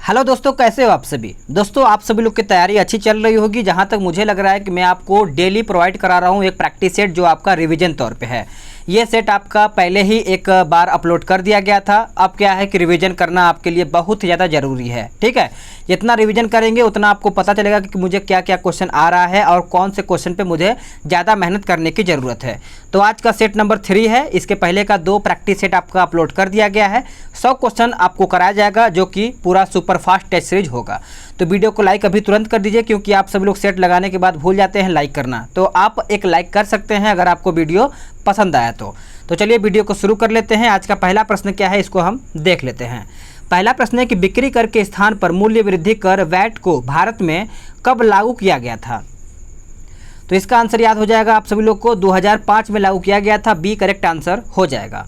Hello दोस्तों, कैसे हो आप सभी। दोस्तों, आप सभी लोग की तैयारी अच्छी चल रही होगी। जहां तक मुझे लग रहा है कि मैं आपको डेली प्रोवाइड करा रहा हूं एक प्रैक्टिस सेट जो आपका रिवीजन तौर पे है। ये सेट आपका पहले ही एक बार अपलोड कर दिया गया था। अब क्या है कि रिवीजन करना आपके लिए बहुत ज़्यादा ज़रूरी है। ठीक है, जितना रिवीजन करेंगे उतना आपको पता चलेगा कि मुझे क्या क्या क्वेश्चन आ रहा है और कौन से क्वेश्चन पे मुझे ज़्यादा मेहनत करने की ज़रूरत है। तो आज का सेट नंबर 3 है। इसके पहले का 2 प्रैक्टिस सेट आपका अपलोड कर दिया गया है। 100 क्वेश्चन आपको कराया जाएगा जो कि पूरा सुपर फास्ट टेस्ट सीरीज होगा। तो वीडियो को लाइक अभी तुरंत कर दीजिए, क्योंकि आप सभी लोग सेट लगाने के बाद भूल जाते हैं लाइक करना। तो आप एक लाइक कर सकते हैं अगर आपको वीडियो पसंद आया तो चलिए वीडियो को शुरू कर लेते हैं। आज का पहला प्रश्न क्या है, इसको हम देख लेते हैं। पहला प्रश्न है कि बिक्री कर के स्थान पर मूल्य वृद्धि कर वैट को भारत में कब लागू किया गया था। तो इसका आंसर याद हो जाएगा आप सभी लोग को, 2005 में लागू किया गया था। बी करेक्ट आंसर हो जाएगा।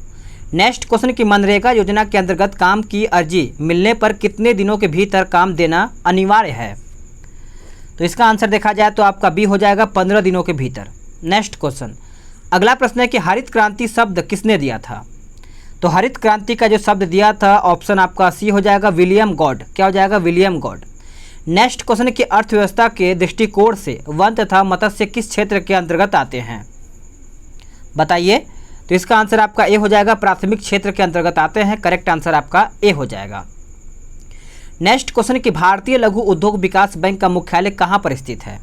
नेक्स्ट क्वेश्चन की मनरेगा योजना के अंतर्गत काम की अर्जी मिलने पर कितने दिनों के भीतर काम देना अनिवार्य है। तो इसका आंसर देखा जाए तो आपका बी हो जाएगा, 15 दिनों के भीतर। नेक्स्ट क्वेश्चन, अगला प्रश्न है कि हरित क्रांति शब्द किसने दिया था। तो हरित क्रांति का जो शब्द दिया था ऑप्शन आपका सी हो जाएगा, विलियम गॉड। क्या हो जाएगा, विलियम गॉड। नेक्स्ट क्वेश्चन की अर्थव्यवस्था के दृष्टिकोण से वन तथा मत्स्य किस क्षेत्र के अंतर्गत आते हैं, बताइए। तो इसका आंसर आपका ए हो जाएगा, प्राथमिक क्षेत्र के अंतर्गत आते हैं। करेक्ट आंसर आपका ए हो जाएगा। नेक्स्ट क्वेश्चन की भारतीय लघु उद्योग विकास बैंक का मुख्यालय कहाँ पर स्थित है।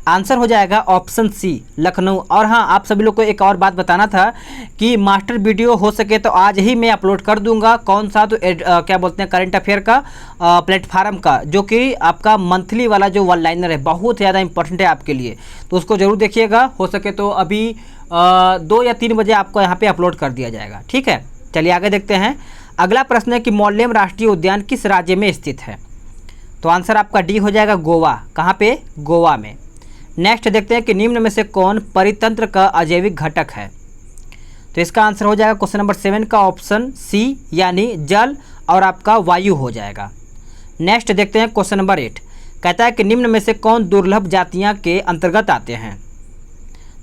आंसर हो जाएगा ऑप्शन सी, लखनऊ। और हाँ, आप सभी लोग को एक और बात बताना था कि मास्टर वीडियो हो सके तो आज ही मैं अपलोड कर दूंगा। कौन सा, तो क्या बोलते हैं, करंट अफेयर का प्लेटफार्म का, जो कि आपका मंथली वाला जो वन लाइनर है, बहुत ज़्यादा इंपॉर्टेंट है आपके लिए। तो उसको जरूर देखिएगा। हो सके तो अभी 2 या 3 बजे आपको यहाँ पे अपलोड कर दिया जाएगा। ठीक है, चलिए आगे देखते हैं। अगला प्रश्न है कि मौल्यम राष्ट्रीय उद्यान किस राज्य में स्थित है। तो आंसर आपका डी हो जाएगा, गोवा। कहाँ पे, गोवा में। नेक्स्ट देखते हैं कि निम्न में से कौन परितंत्र का अजैविक घटक है। तो इसका आंसर हो जाएगा क्वेश्चन नंबर 7 का ऑप्शन सी, यानी जल और आपका वायु हो जाएगा। नेक्स्ट देखते हैं क्वेश्चन नंबर 8, कहता है कि निम्न में से कौन दुर्लभ जातियां के अंतर्गत आते हैं।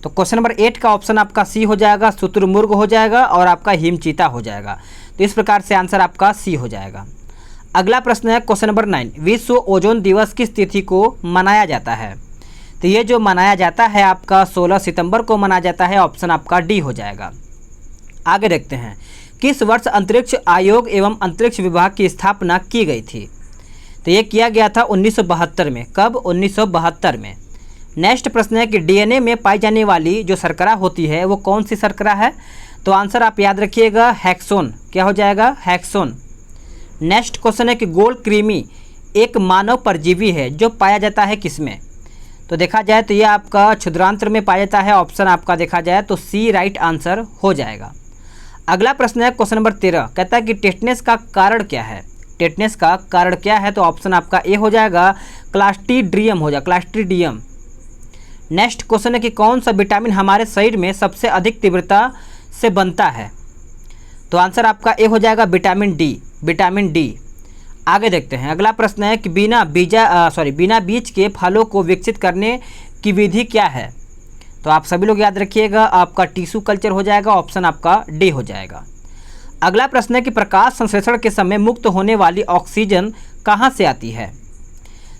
तो क्वेश्चन नंबर 8 का ऑप्शन आपका सी हो जाएगा, शुतुरमुर्ग हो जाएगा और आपका हिमचीता हो जाएगा। तो इस प्रकार से आंसर आपका सी हो जाएगा। अगला प्रश्न है क्वेश्चन नंबर 9, विश्व ओजोन दिवस किस तिथि को मनाया जाता है। तो ये जो मनाया जाता है आपका 16 सितंबर को मनाया जाता है। ऑप्शन आपका डी हो जाएगा। आगे देखते हैं, किस वर्ष अंतरिक्ष आयोग एवं अंतरिक्ष विभाग की स्थापना की गई थी। तो ये किया गया था 1972 में। कब, 1972 में। नेक्स्ट प्रश्न है कि डीएनए में पाई जाने वाली जो शर्करा होती है वो कौन सी शर्करा है। तो आंसर आप याद रखिएगा, हेक्सोन। क्या हो जाएगा, हेक्सोन। नेक्स्ट क्वेश्चन है कि गोल्ड कृमि एक मानव परजीवी है जो पाया जाता है किसमें। तो देखा जाए तो ये आपका क्षुद्रांत्र में पाया जाता है। ऑप्शन आपका देखा जाए तो सी राइट आंसर हो जाएगा। अगला प्रश्न है क्वेश्चन नंबर 13, कहता है कि टेटनेस का कारण क्या है। टेटनेस का कारण क्या है। तो ऑप्शन आपका ए हो जाएगा, क्लास्ट्रीडियम हो जाएगा, क्लास्ट्रीडियम। नेक्स्ट क्वेश्चन है कि कौन सा विटामिन हमारे शरीर में सबसे अधिक तीव्रता से बनता है। तो आंसर आपका ए हो जाएगा, विटामिन डी, विटामिन डी। आगे देखते हैं। अगला प्रश्न है कि बिना बीज के फलों को विकसित करने की विधि क्या है। तो आप सभी लोग याद रखिएगा, आपका टिश्यू कल्चर हो जाएगा। ऑप्शन आपका डी हो जाएगा। अगला प्रश्न है कि प्रकाश संश्लेषण के समय मुक्त होने वाली ऑक्सीजन कहाँ से आती है।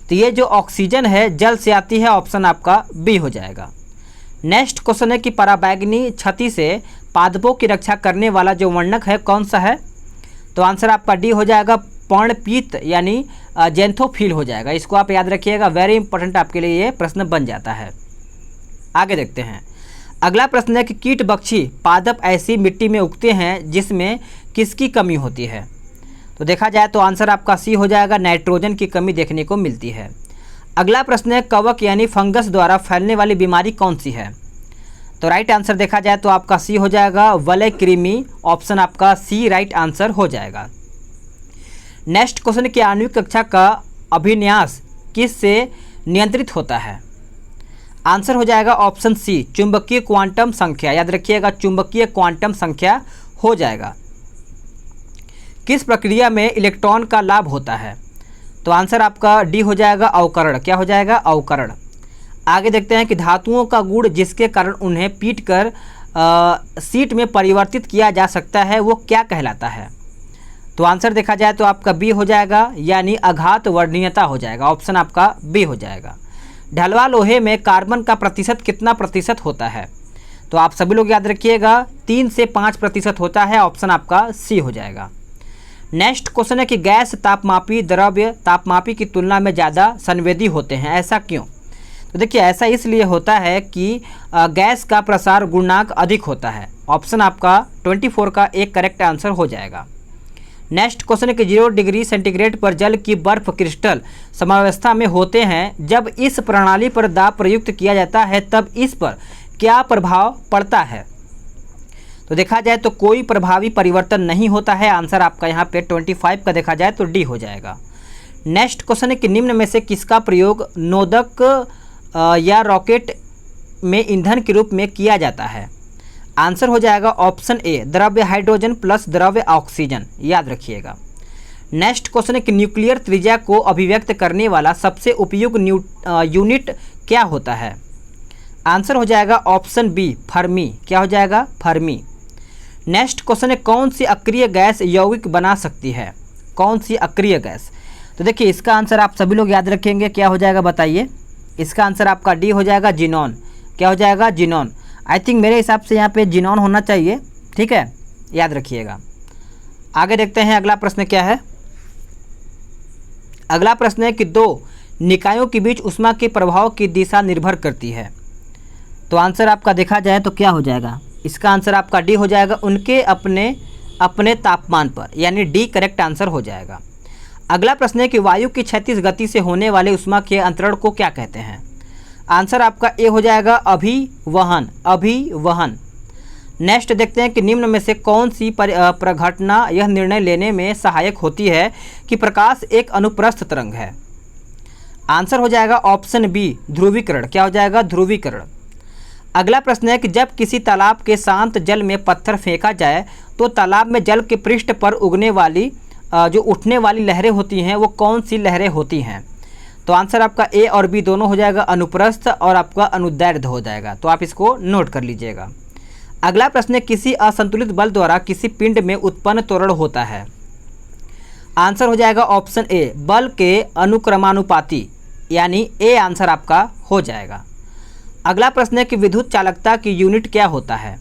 तो ये जो ऑक्सीजन है जल से आती है। ऑप्शन आपका बी हो जाएगा। नेक्स्ट क्वेश्चन है कि पराबैंगनी क्षति से पादपों की रक्षा करने वाला जो वर्णक है कौन सा है। तो आंसर आपका डी हो जाएगा, पर्णपीत यानी जेंथोफिल हो जाएगा। इसको आप याद रखिएगा, वेरी इंपॉर्टेंट आपके लिए ये प्रश्न बन जाता है। आगे देखते हैं। अगला प्रश्न है कि कीट बक्षी पादप ऐसी मिट्टी में उगते हैं जिसमें किसकी कमी होती है। तो देखा जाए तो आंसर आपका सी हो जाएगा, नाइट्रोजन की कमी देखने को मिलती है। अगला प्रश्न है कवक यानी फंगस द्वारा फैलने वाली बीमारी कौन सी है। तो राइट आंसर देखा जाए तो आपका सी हो जाएगा, वलय कृमि। ऑप्शन आपका सी राइट आंसर हो जाएगा। नेक्स्ट क्वेश्चन की आणविक कक्षा का अभिन्यास किस से नियंत्रित होता है। आंसर हो जाएगा ऑप्शन सी, चुंबकीय क्वांटम संख्या। याद रखिएगा, चुंबकीय क्वांटम संख्या हो जाएगा। किस प्रक्रिया में इलेक्ट्रॉन का लाभ होता है। तो आंसर आपका डी हो जाएगा, अवकरण। क्या हो जाएगा, अवकरण। आगे देखते हैं कि धातुओं का गुण जिसके कारण उन्हें पीटकर सीट में परिवर्तित किया जा सकता है वो क्या कहलाता है। तो आंसर देखा जाए तो आपका बी हो जाएगा, यानी आघात वर्णीयता हो जाएगा। ऑप्शन आपका बी हो जाएगा। ढलवा लोहे में कार्बन का प्रतिशत कितना प्रतिशत होता है? तो आप सभी लोग याद रखिएगा 3 से 5% होता है। ऑप्शन आपका सी हो जाएगा। नेक्स्ट क्वेश्चन है कि गैस तापमापी द्रव्य तापमापी की तुलना में ज़्यादा संवेदी होते हैं, ऐसा क्यों? तो देखिए ऐसा इसलिए होता है कि गैस का प्रसार गुणांक अधिक होता है। ऑप्शन आपका 24 का एक करेक्ट आंसर हो जाएगा। नेक्स्ट क्वेश्चन है कि 0 डिग्री सेंटीग्रेड पर जल की बर्फ क्रिस्टल समावस्था में होते हैं। जब इस प्रणाली पर दाब प्रयुक्त किया जाता है तब इस पर क्या प्रभाव पड़ता है? तो देखा जाए तो कोई प्रभावी परिवर्तन नहीं होता है। आंसर आपका यहाँ पे 25 का देखा जाए तो डी हो जाएगा। नेक्स्ट क्वेश्चन है कि निम्न में से किसका प्रयोग नोदक या रॉकेट में ईंधन के रूप में किया जाता है? आंसर हो जाएगा ऑप्शन ए, द्रव्य हाइड्रोजन प्लस द्रव्य ऑक्सीजन, याद रखिएगा। नेक्स्ट क्वेश्चन है कि न्यूक्लियर त्रिज्या को अभिव्यक्त करने वाला सबसे उपयुक्त यूनिट क्या होता है? आंसर हो जाएगा ऑप्शन बी, फर्मी। क्या हो जाएगा? फर्मी। नेक्स्ट क्वेश्चन है कौन सी अक्रिय गैस यौगिक बना सकती है? कौन सी अक्रिय गैस? तो देखिए इसका आंसर आप सभी लोग याद रखेंगे, क्या हो जाएगा बताइए? इसका आंसर आपका डी हो जाएगा, जिनॉन। क्या हो जाएगा? जिनॉन। आई थिंक मेरे हिसाब से यहाँ पे जिनॉन होना चाहिए, ठीक है, याद रखिएगा। आगे देखते हैं अगला प्रश्न क्या है। अगला प्रश्न है कि 2 निकायों के बीच ऊष्मा के प्रभाव की दिशा निर्भर करती है। तो आंसर आपका देखा जाए तो क्या हो जाएगा? इसका आंसर आपका डी हो जाएगा, उनके अपने अपने तापमान पर, यानी डी करेक्ट आंसर हो जाएगा। अगला प्रश्न है कि वायु की क्षैतिज गति से होने वाले ऊष्मा के अंतरण को क्या कहते हैं? आंसर आपका ए हो जाएगा, अभिवहन। अभिवहन। नेक्स्ट देखते हैं कि निम्न में से कौन सी प्रघटना यह निर्णय लेने में सहायक होती है कि प्रकाश एक अनुप्रस्थ तरंग है? आंसर हो जाएगा ऑप्शन बी, ध्रुवीकरण। क्या हो जाएगा? ध्रुवीकरण। अगला प्रश्न है कि जब किसी तालाब के शांत जल में पत्थर फेंका जाए तो तालाब में जल के पृष्ठ पर उगने वाली जो उठने वाली लहरें होती हैं वो कौन सी लहरें होती हैं? तो आंसर आपका ए और बी दोनों हो जाएगा, अनुप्रस्थ और आपका अनुदैर्ध्य हो जाएगा। तो आप इसको नोट कर लीजिएगा। अगला प्रश्न है किसी असंतुलित बल द्वारा किसी पिंड में उत्पन्न त्वरण होता है? आंसर हो जाएगा ऑप्शन ए, बल के अनुक्रमानुपाती, यानी ए आंसर आपका हो जाएगा। अगला प्रश्न है कि विद्युत चालकता की यूनिट क्या होता है?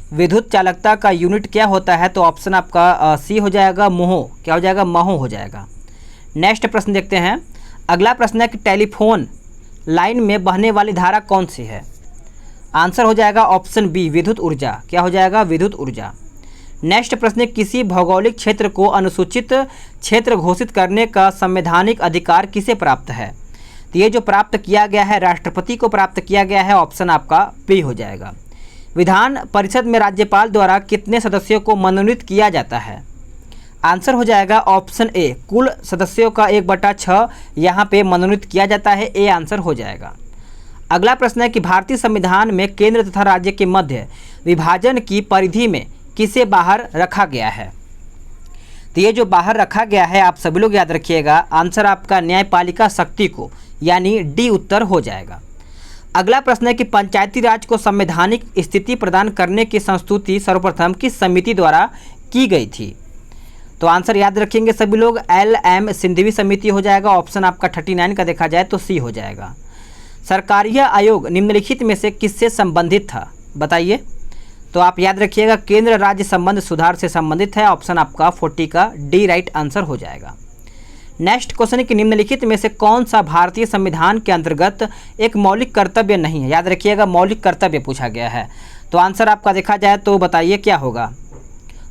विद्युत चालकता का यूनिट क्या होता है? तो ऑप्शन आपका सी हो जाएगा, मोहो। क्या हो जाएगा? महो हो जाएगा। नेक्स्ट प्रश्न देखते हैं। अगला प्रश्न है कि टेलीफोन लाइन में बहने वाली धारा कौन सी है? आंसर हो जाएगा ऑप्शन बी, विद्युत ऊर्जा। क्या हो जाएगा? विद्युत ऊर्जा। नेक्स्ट प्रश्न है किसी भौगोलिक क्षेत्र को अनुसूचित क्षेत्र घोषित करने का संवैधानिक अधिकार किसे प्राप्त है? तो ये जो प्राप्त किया गया है राष्ट्रपति को प्राप्त किया गया है। ऑप्शन आपका बी हो जाएगा। विधान परिषद में राज्यपाल द्वारा कितने सदस्यों को मनोनीत किया जाता है? आंसर हो जाएगा ऑप्शन ए, कुल सदस्यों का 1/6 यहाँ पे मनोनीत किया जाता है। ए आंसर हो जाएगा। अगला प्रश्न है कि भारतीय संविधान में केंद्र तथा राज्य के मध्य विभाजन की परिधि में किसे बाहर रखा गया है? तो ये जो बाहर रखा गया है आप सभी लोग याद रखिएगा, आंसर आपका न्यायपालिका शक्ति को, यानी डी उत्तर हो जाएगा। अगला प्रश्न है कि पंचायती राज को संवैधानिक स्थिति प्रदान करने की संस्तुति सर्वप्रथम किस समिति द्वारा की गई थी? तो आंसर याद रखेंगे सभी लोग, LM सिंघवी समिति हो जाएगा। ऑप्शन आपका 39 का देखा जाए तो सी हो जाएगा। सरकारीय आयोग निम्नलिखित में से किससे संबंधित था? बताइए। तो आप याद रखिएगा केंद्र राज्य संबंध सुधार से संबंधित है। ऑप्शन आपका 40 का डी राइट आंसर हो जाएगा। नेक्स्ट क्वेश्चन है कि निम्नलिखित में से कौन सा भारतीय संविधान के अंतर्गत एक मौलिक कर्तव्य नहीं है? याद रखिएगा मौलिक कर्तव्य पूछा गया है। तो आंसर आपका देखा जाए तो बताइए क्या होगा?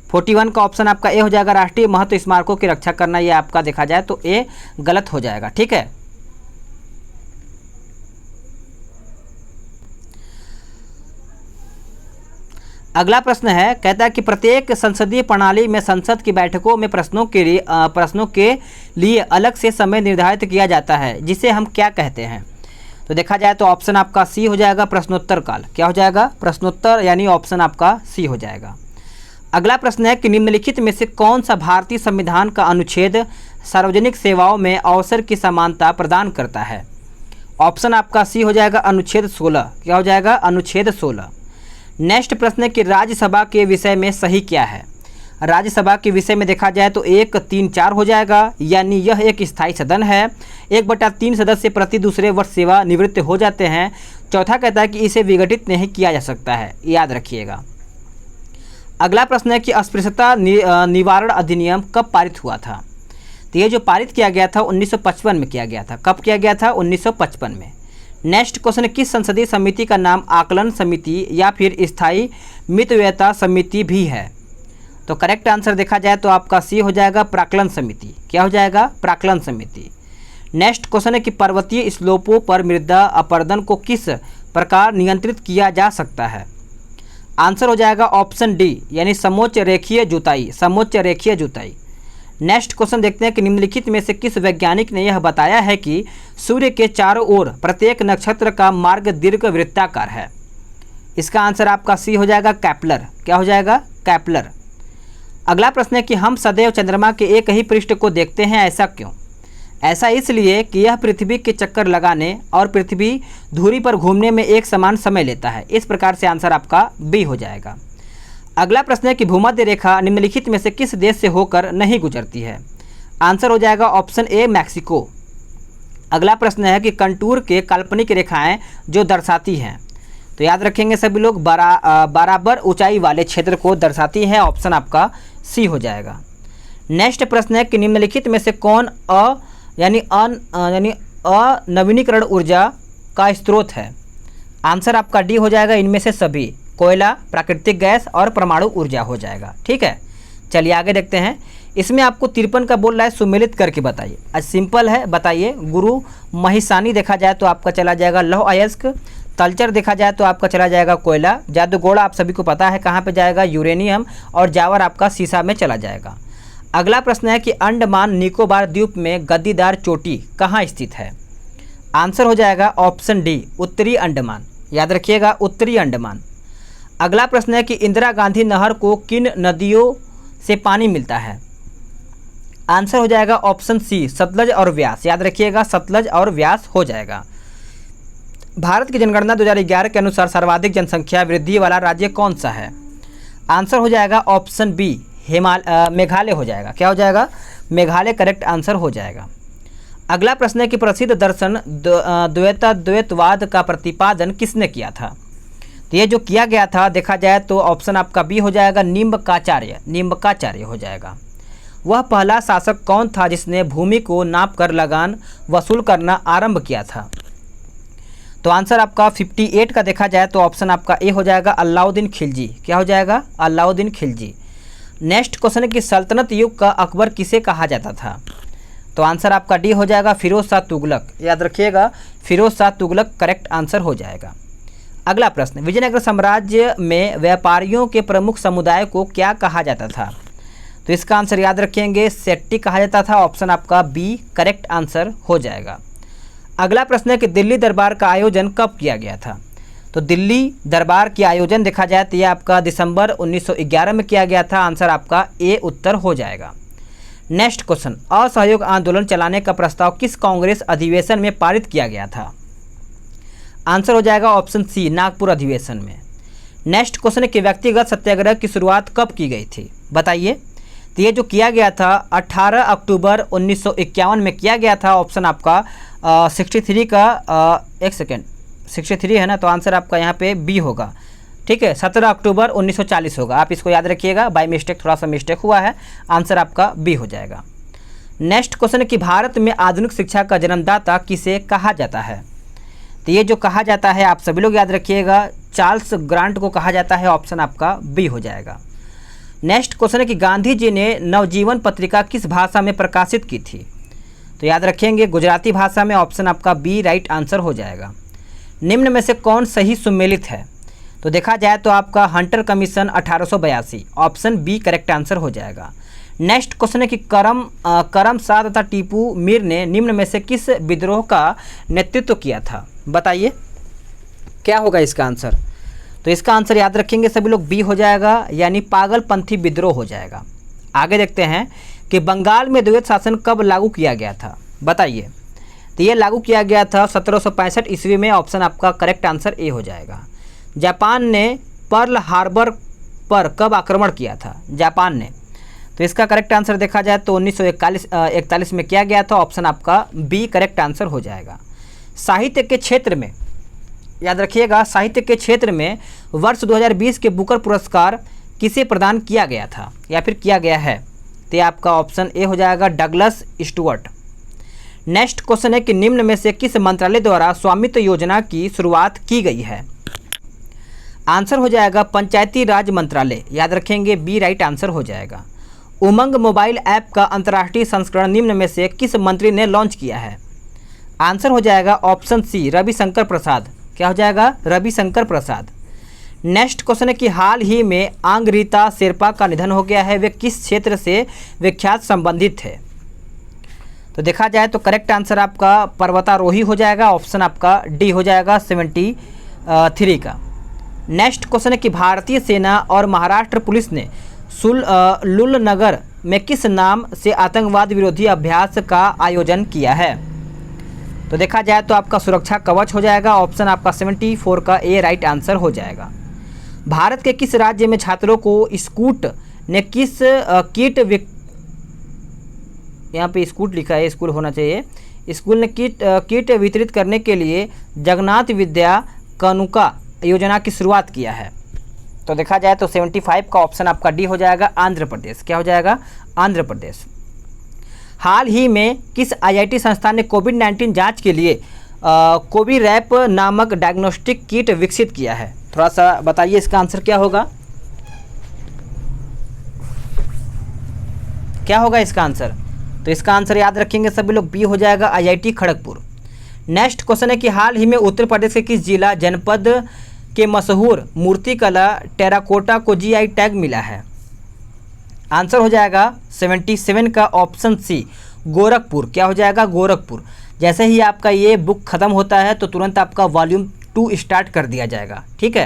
41 का ऑप्शन आपका ए हो जाएगा, राष्ट्रीय महत्व स्मारकों की रक्षा करना। ये आपका देखा जाए तो ए गलत हो जाएगा, ठीक है। अगला प्रश्न है, कहता है कि प्रत्येक संसदीय प्रणाली में संसद की बैठकों में प्रश्नों के लिए अलग से समय निर्धारित किया जाता है, जिसे हम क्या कहते हैं? तो देखा जाए तो ऑप्शन आपका सी हो जाएगा, प्रश्नोत्तर काल। क्या हो जाएगा? प्रश्नोत्तर, यानी ऑप्शन आपका सी हो जाएगा। अगला प्रश्न है कि निम्नलिखित में से कौन सा भारतीय संविधान का अनुच्छेद सार्वजनिक सेवाओं में अवसर की समानता प्रदान करता है? ऑप्शन आपका सी हो जाएगा, अनुच्छेद 16। क्या हो जाएगा? अनुच्छेद 16। नेक्स्ट प्रश्न है कि राज्यसभा के विषय में सही क्या है? राज्यसभा के विषय में देखा जाए तो 1-3-4 हो जाएगा, यानी यह एक स्थायी सदन है। 1/3 सदस्य प्रति दूसरे वर्ष सेवा निवृत्त हो जाते हैं। चौथा कहता है कि इसे विघटित नहीं किया जा सकता है, याद रखिएगा। अगला प्रश्न है कि अस्पृश्यता निवारण अधिनियम कब पारित हुआ था? तो ये जो पारित किया गया था 1955 में किया गया था। कब किया गया था? 1955 में। नेक्स्ट क्वेश्चन, किस संसदीय समिति का नाम आकलन समिति या फिर स्थायी मितव्ययता समिति भी है? तो करेक्ट आंसर देखा जाए तो आपका सी हो जाएगा, प्राक्कलन समिति। क्या हो जाएगा? प्राक्कलन समिति। नेक्स्ट क्वेश्चन है कि पर्वतीय स्लोपों पर मृदा अपरदन को किस प्रकार नियंत्रित किया जा सकता है? आंसर हो जाएगा ऑप्शन डी, यानी समोच्च रेखीय जुताई। समोच्च रेखीय जुताई। नेक्स्ट क्वेश्चन देखते हैं कि निम्नलिखित में से किस वैज्ञानिक ने यह बताया है कि सूर्य के चारों ओर प्रत्येक नक्षत्र का मार्ग दीर्घ वृत्ताकार है? इसका आंसर आपका सी हो जाएगा, कैप्लर। क्या हो जाएगा? कैप्लर। अगला प्रश्न है कि हम सदैव चंद्रमा के एक ही पृष्ठ को देखते हैं, ऐसा क्यों? ऐसा इसलिए कि यह पृथ्वी के चक्कर लगाने और पृथ्वी धुरी पर घूमने में एक समान समय लेता है। इस प्रकार से आंसर आपका बी हो जाएगा। अगला प्रश्न है कि भूमध्य रेखा निम्नलिखित में से किस देश से होकर नहीं गुजरती है? आंसर हो जाएगा ऑप्शन ए, मैक्सिको। अगला प्रश्न है कि कंटूर के काल्पनिक रेखाएं जो दर्शाती हैं, तो याद रखेंगे सभी लोग, बराबर ऊंचाई वाले क्षेत्र को दर्शाती हैं। ऑप्शन आपका सी हो जाएगा। नेक्स्ट प्रश्न है कि निम्नलिखित में से कौन यानी अनवीनीकरण ऊर्जा का स्रोत है? आंसर आपका डी हो जाएगा, इनमें से सभी। कोयला, प्राकृतिक गैस और परमाणु ऊर्जा हो जाएगा। ठीक है, चलिए आगे देखते हैं। इसमें आपको 53 का बोल रहा है, सुमेलित करके बताइए। आज सिंपल है, बताइए। गुरु महिसानी देखा जाए तो आपका चला जाएगा लौह अयस्क। तलचर देखा जाए तो आपका चला जाएगा कोयला। जादूगोड़ा आप सभी को पता है कहाँ पे जाएगा, यूरेनियम। और जावर आपका सीसा में चला जाएगा। अगला प्रश्न है कि अंडमान निकोबार द्वीप में गद्दीदार चोटी कहाँ स्थित है? आंसर हो जाएगा ऑप्शन डी, उत्तरी अंडमान। याद रखिएगा, उत्तरी अंडमान। अगला प्रश्न है कि इंदिरा गांधी नहर को किन नदियों से पानी मिलता है? आंसर हो जाएगा ऑप्शन सी, सतलज और व्यास। याद रखिएगा, सतलज और व्यास हो जाएगा। भारत की जनगणना 2011 के अनुसार सर्वाधिक जनसंख्या वृद्धि वाला राज्य कौन सा है? आंसर हो जाएगा ऑप्शन बी, मेघालय हो जाएगा। क्या हो जाएगा? मेघालय करेक्ट आंसर हो जाएगा। अगला प्रश्न है कि प्रसिद्ध दर्शन द्वैतवाद का प्रतिपादन किसने किया था? तो ये जो किया गया था देखा जाए तो ऑप्शन आपका बी हो जाएगा, निम्बकाचार्य। निम्बकाचार्य हो जाएगा। वह पहला शासक कौन था जिसने भूमि को नाप कर लगान वसूल करना आरंभ किया था? तो आंसर आपका 58 का देखा जाए तो ऑप्शन आपका ए हो जाएगा, अलाउद्दीन खिलजी। क्या हो जाएगा? अलाउद्दीन खिलजी। नेक्स्ट क्वेश्चन है कि सल्तनत युग का अकबर किसे कहा जाता था? तो आंसर आपका डी हो जाएगा, फिरोज शाह तुगलक। याद रखिएगा, फिरोज शाह तुगलक करेक्ट आंसर हो जाएगा। अगला प्रश्न, विजयनगर साम्राज्य में व्यापारियों के प्रमुख समुदाय को क्या कहा जाता था? तो इसका आंसर याद रखेंगे, सेट्टी कहा जाता था। ऑप्शन आपका बी करेक्ट आंसर हो जाएगा। अगला प्रश्न है कि दिल्ली दरबार का आयोजन कब किया गया था? तो दिल्ली दरबार की आयोजन देखा जाए तो यह आपका दिसंबर 1911 में किया गया था। आंसर आपका ए उत्तर हो जाएगा। नेक्स्ट क्वेश्चन, असहयोग आंदोलन चलाने का प्रस्ताव किस कांग्रेस अधिवेशन में पारित किया गया था? आंसर हो जाएगा ऑप्शन सी, नागपुर अधिवेशन में। नेक्स्ट क्वेश्चन है कि व्यक्तिगत सत्याग्रह की शुरुआत कब की गई थी? बताइए। तो ये जो किया गया था 18 अक्टूबर 1951 में किया गया था। ऑप्शन आपका 63 का 63 है ना, तो आंसर आपका यहाँ पे बी होगा। ठीक है, 17 अक्टूबर 1940 होगा। आप इसको याद रखिएगा, बाय मिस्टेक थोड़ा सा मिस्टेक हुआ है। आंसर आपका बी हो जाएगा। नेक्स्ट क्वेश्चन है कि भारत में आधुनिक शिक्षा का जन्मदाता किसे कहा जाता है? तो ये जो कहा जाता है आप सभी लोग याद रखिएगा, चार्ल्स ग्रांट को कहा जाता है। ऑप्शन आपका बी हो जाएगा। नेक्स्ट क्वेश्चन है कि गांधी जी ने नवजीवन पत्रिका किस भाषा में प्रकाशित की थी? तो याद रखेंगे, गुजराती भाषा में। ऑप्शन आपका बी राइट आंसर हो जाएगा। निम्न में से कौन सही सुमेलित है? तो देखा जाए तो आपका Hunter Commission 1882। Option B correct answer हो जाएगा। नेक्स्ट क्वेश्चन है कि करम शाह तथा टीपू मीर ने निम्न में से किस विद्रोह का नेतृत्व किया था? बताइए क्या होगा इसका आंसर? तो इसका आंसर याद रखेंगे सभी लोग, बी हो जाएगा, यानी पागलपंथी विद्रोह हो जाएगा। आगे देखते हैं कि बंगाल में द्वैत शासन कब लागू किया गया था? बताइए। तो ये लागू किया गया था 1765 ईस्वी में। ऑप्शन आपका करेक्ट आंसर ए हो जाएगा। जापान ने पर्ल हार्बर पर कब आक्रमण किया था? जापान ने, तो इसका करेक्ट आंसर देखा जाए तो 1941 में किया गया था। ऑप्शन आपका बी करेक्ट आंसर हो जाएगा। साहित्य के क्षेत्र में याद रखिएगा, साहित्य के क्षेत्र में वर्ष 2020 के बुकर पुरस्कार किसे प्रदान किया गया था या फिर किया गया है? तो आपका ऑप्शन ए हो जाएगा डगलस स्टुअर्ट। नेक्स्ट क्वेश्चन है कि निम्न में से किस मंत्रालय द्वारा स्वामित्व योजना की शुरुआत की गई है? आंसर हो जाएगा पंचायती राज मंत्रालय। याद रखेंगे, बी राइट आंसर हो जाएगा। उमंग मोबाइल ऐप का अंतर्राष्ट्रीय संस्करण निम्न में से किस मंत्री ने लॉन्च किया है? आंसर हो जाएगा ऑप्शन सी रविशंकर प्रसाद। क्या हो जाएगा? रविशंकर प्रसाद। नेक्स्ट क्वेश्चन है कि हाल ही में आंगरीता शेरपा का निधन हो गया है, वे किस क्षेत्र से विख्यात संबंधित थे? तो देखा जाए तो करेक्ट आंसर आपका पर्वतारोही हो जाएगा। ऑप्शन आपका डी हो जाएगा 73 का। नेक्स्ट क्वेश्चन है कि भारतीय सेना और महाराष्ट्र पुलिस ने लुलनगर में किस नाम से आतंकवाद विरोधी अभ्यास का आयोजन किया है? तो देखा जाए तो आपका सुरक्षा कवच हो जाएगा। ऑप्शन आपका 74 का ए राइट आंसर हो जाएगा। भारत के किस राज्य में छात्रों को स्कूट ने किस यहाँ पे स्कूट लिखा है, स्कूल होना चाहिए। स्कूल ने किट वितरित करने के लिए जगन्नाथ विद्या कानुका योजना की शुरुआत किया है? तो देखा जाए तो 75 का ऑप्शन आपका डी हो जाएगा आंध्र प्रदेश। क्या हो जाएगा? आंध्र प्रदेश। हाल ही में किस आईआईटी संस्थान ने कोविड-19 जांच के लिए कोविरैप नामक डायग्नोस्टिक किट विकसित किया है? थोड़ा सा बताइए इसका आंसर क्या होगा? क्या होगा इसका आंसर? तो इसका आंसर याद रखेंगे सभी लोग, बी हो जाएगा आईआईटी खड़गपुर। नेक्स्ट क्वेश्चन है कि हाल ही में उत्तर प्रदेश के किस जिला जनपद के मशहूर मूर्तिकला टेराकोटा को जीआई टैग मिला है? आंसर हो जाएगा 77 का ऑप्शन सी गोरखपुर। क्या हो जाएगा? गोरखपुर। जैसे ही आपका ये बुक ख़त्म होता है तो तुरंत आपका वॉल्यूम 2 स्टार्ट कर दिया जाएगा, ठीक है।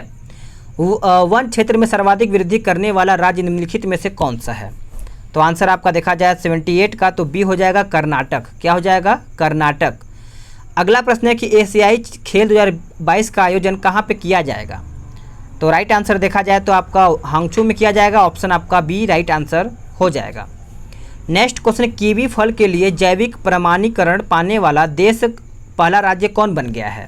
वन क्षेत्र में सर्वाधिक वृद्धि करने वाला राज्य निम्नलिखित में से कौन सा है? तो आंसर आपका देखा जाए 78 का, तो बी हो जाएगा कर्नाटक। क्या हो जाएगा? कर्नाटक। अगला प्रश्न है कि एशियाई खेल 2022 का आयोजन कहाँ पे किया जाएगा? तो राइट आंसर देखा जाए तो आपका हांगचू में किया जाएगा। ऑप्शन आपका बी राइट आंसर हो जाएगा। नेक्स्ट क्वेश्चन, कीवी फल के लिए जैविक प्रमाणीकरण पाने वाला देश पहला राज्य कौन बन गया है?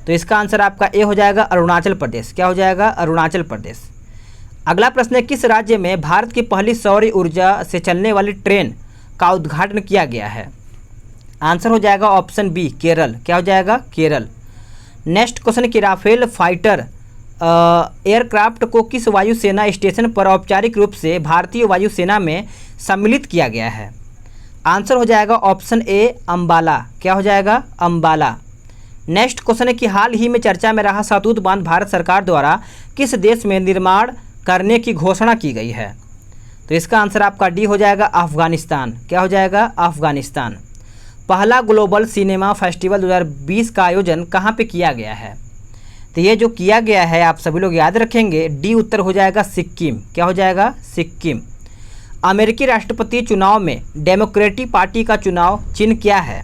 तो इसका आंसर आपका ए हो जाएगा अरुणाचल प्रदेश। क्या हो जाएगा? अरुणाचल प्रदेश। अगला प्रश्न है किस राज्य में भारत की पहली सौर ऊर्जा से चलने वाली ट्रेन का उद्घाटन किया गया है? आंसर हो जाएगा ऑप्शन बी केरल। क्या हो जाएगा? केरल। नेक्स्ट क्वेश्चन कि राफेल फाइटर एयरक्राफ्ट को किस वायुसेना स्टेशन पर औपचारिक रूप से भारतीय वायुसेना में सम्मिलित किया गया है? आंसर हो जाएगा ऑप्शन ए अंबाला। क्या हो जाएगा? अंबाला। नेक्स्ट क्वेश्चन है कि हाल ही में चर्चा में रहा सतलुज बांध भारत सरकार द्वारा किस देश में निर्माण करने की घोषणा की गई है? तो इसका आंसर आपका डी हो जाएगा अफगानिस्तान। क्या हो जाएगा? अफगानिस्तान। पहला ग्लोबल सिनेमा फेस्टिवल 2020 का आयोजन कहाँ पे किया गया है? तो ये जो किया गया है आप सभी लोग याद रखेंगे, डी उत्तर हो जाएगा सिक्किम। क्या हो जाएगा? सिक्किम। अमेरिकी राष्ट्रपति चुनाव में डेमोक्रेटिक पार्टी का चुनाव चिन्ह क्या है?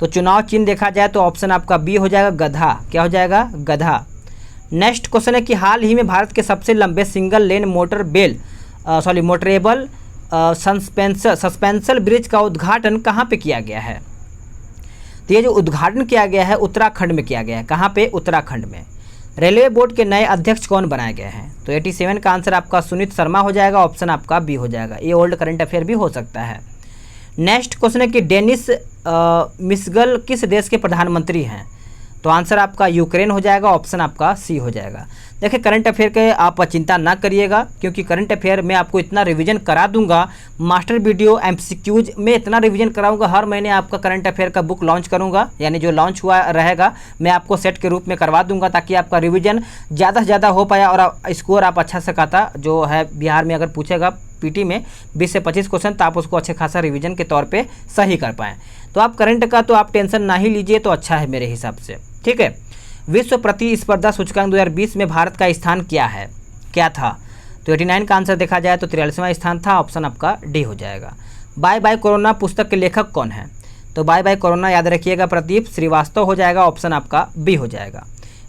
तो चुनाव चिन्ह देखा जाए तो ऑप्शन आपका बी हो जाएगा गधा। क्या हो जाएगा? गधा। नेक्स्ट क्वेश्चन है कि हाल ही में भारत के सबसे लंबे single lane motorable suspension bridge का उद्घाटन कहाँ पे किया गया है? तो ये जो उद्घाटन किया गया है उत्तराखंड में किया गया है। कहाँ पे? उत्तराखंड में। रेलवे बोर्ड के नए अध्यक्ष कौन बनाए गए हैं? तो 87 का आंसर आपका सुनीत शर्मा हो जाएगा। ऑप्शन आपका बी हो जाएगा। ये ओल्ड करंट अफेयर भी हो सकता है। नेक्स्ट क्वेश्चन है कि डेनिस मिशगल किस देश के प्रधानमंत्री हैं? तो आंसर आपका यूक्रेन हो जाएगा। ऑप्शन आपका सी हो जाएगा। देखिए करंट अफेयर के आप चिंता ना करिएगा, क्योंकि करंट अफेयर में आपको इतना रिवीजन करा दूंगा। मास्टर वीडियो एमसीक्यूज में इतना रिवीजन कराऊंगा। हर महीने आपका करंट अफेयर का बुक लॉन्च करूंगा, यानी जो लॉन्च हुआ रहेगा मैं आपको सेट के रूप में करवा दूंगा, ताकि आपका रिवीजन ज़्यादा से ज़्यादा हो पाया और स्कोर आप अच्छा से खाता। जो है बिहार में अगर पूछेगा पीटी में 20 से 25 क्वेश्चन, तो आप उसको अच्छे खासा रिवीजन के तौर पे सही कर पाएँ। तो आप करंट का तो आप टेंशन ना ही लीजिए तो अच्छा है मेरे हिसाब से, ठीक है। विश्व प्रतिस्पर्धा सूचकांक 2020 में भारत का स्थान क्या था? तो 89 का आंसर देखा जाए तो 43वां स्थान था। ऑप्शन आपका डी हो जाएगा। बाय बाय कोरोना पुस्तक के लेखक कौन है? तो बाय बाय कोरोना याद रखिएगा प्रदीप श्रीवास्तव हो जाएगा। ऑप्शन आपका बी हो जाएगा।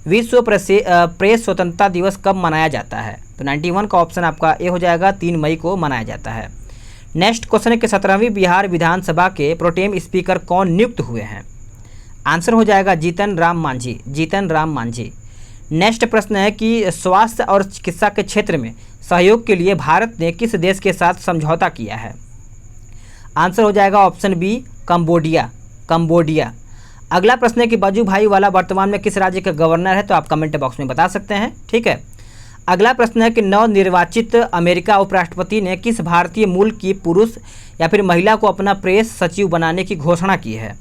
विश्व प्रेस स्वतंत्रता दिवस कब मनाया जाता है? तो 91 का ऑप्शन आपका ए हो जाएगा। 3 मई को मनाया जाता है। नेक्स्ट क्वेश्चन है कि 17वीं बिहार विधानसभा के प्रोटेम स्पीकर कौन नियुक्त हुए हैं? आंसर हो जाएगा जीतन राम मांझी, जीतन राम मांझी। नेक्स्ट प्रश्न है कि स्वास्थ्य और चिकित्सा के क्षेत्र में सहयोग के लिए भारत ने किस देश के साथ समझौता किया है? आंसर हो जाएगा ऑप्शन बी कंबोडिया, कंबोडिया। अगला प्रश्न है कि वजुभाई वाला वर्तमान में किस राज्य के गवर्नर है? तो आप कमेंट बॉक्स में बता सकते हैं, ठीक है। अगला प्रश्न है कि नवनिर्वाचित अमेरिका उपराष्ट्रपति ने किस भारतीय मूल की पुरुष या फिर महिला को अपना प्रेस सचिव बनाने की घोषणा की है?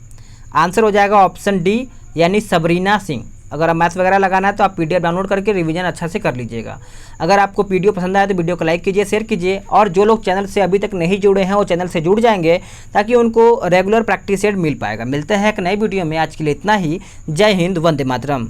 आंसर हो जाएगा ऑप्शन डी यानी सबरीना सिंह। अगर आप मैथ्स वगैरह लगाना है तो आप पीडीएफ डाउनलोड करके रिवीजन अच्छा से कर लीजिएगा। अगर आपको वीडियो पसंद आए तो वीडियो को लाइक कीजिए, शेयर कीजिए, और जो लोग चैनल से अभी तक नहीं जुड़े हैं वो चैनल से जुड़ जाएंगे ताकि उनको रेगुलर प्रैक्टिस सेट मिल पाएगा। मिलते हैं एक नई वीडियो में, आज के लिए इतना ही। जय हिंद, वंदे मातरम।